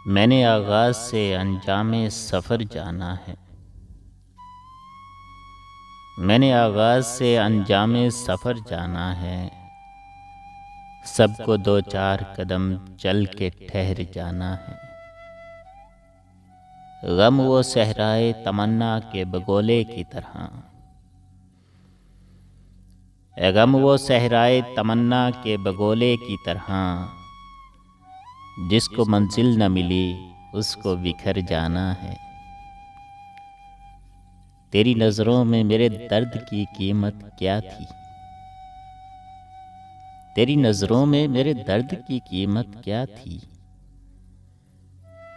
میں نے آغاز سے انجام سفر جانا ہے۔ میں نے آغاز سے انجام سفر جانا ہے، سب کو دو چار قدم چل کے ٹھہر جانا ہے۔ غم وہ صحرائے تمنا کے بگولے کی طرح، غم وہ صحرائے تمنا کے بگولے کی طرح، جس کو منزل نہ ملی اس کو بکھر جانا ہے۔ تیری نظروں میں میرے درد کی قیمت کیا تھی؟ تیری نظروں میں میرے درد کی قیمت کیا تھی؟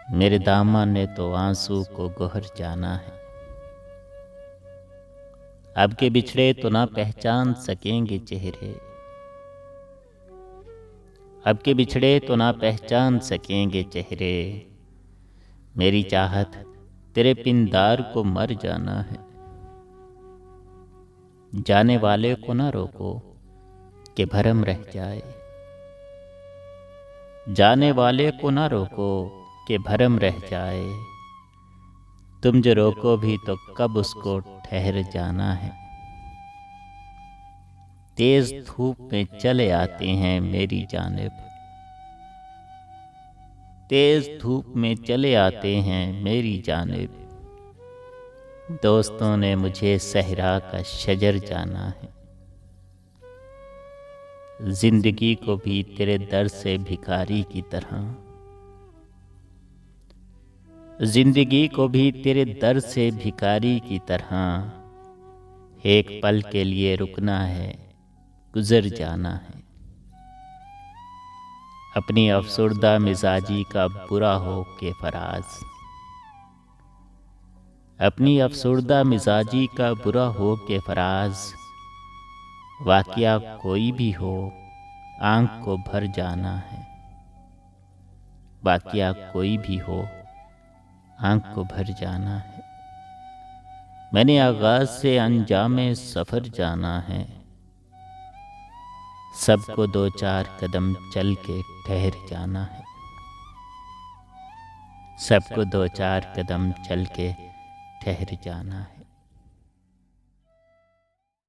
میرے دامن نے تو آنسو کو گہر جانا ہے۔ اب کے بچھڑے تو نہ پہچان سکیں گے چہرے، اب کے بچھڑے تو نہ پہچان سکیں گے چہرے، میری چاہت تیرے پندار کو مر جانا ہے۔ جانے والے کو نہ روکو کہ بھرم رہ جائے، جانے والے کو نہ روکو کہ بھرم رہ جائے، تم جو روکو بھی تو کب اس کو ٹھہر جانا ہے۔ تیز دھوپ میں چلے آتے ہیں میری جانب، تیز دھوپ میں چلے آتے ہیں میری جانب، دوستوں نے مجھے صحرا کا شجر جانا ہے۔ زندگی کو بھی تیرے در سے بھکاری کی طرح، زندگی کو بھی تیرے در سے بھکاری کی طرح، ایک پل کے لیے رکنا ہے، گزر جانا ہے۔ اپنی افسردہ مزاجی کا برا ہو کے فراز، اپنی افسردہ مزاجی کا برا ہو کے فراز، واقعہ کوئی بھی ہو آنکھ کو بھر جانا ہے۔ واقعہ کوئی بھی ہو آنکھ کو بھر جانا ہے۔ میں نے آغاز سے انجام سفر جانا ہے، سب کو دو چار قدم چل کے ٹھہر جانا ہے، سب کو دو چار قدم چل کے ٹھہر جانا ہے۔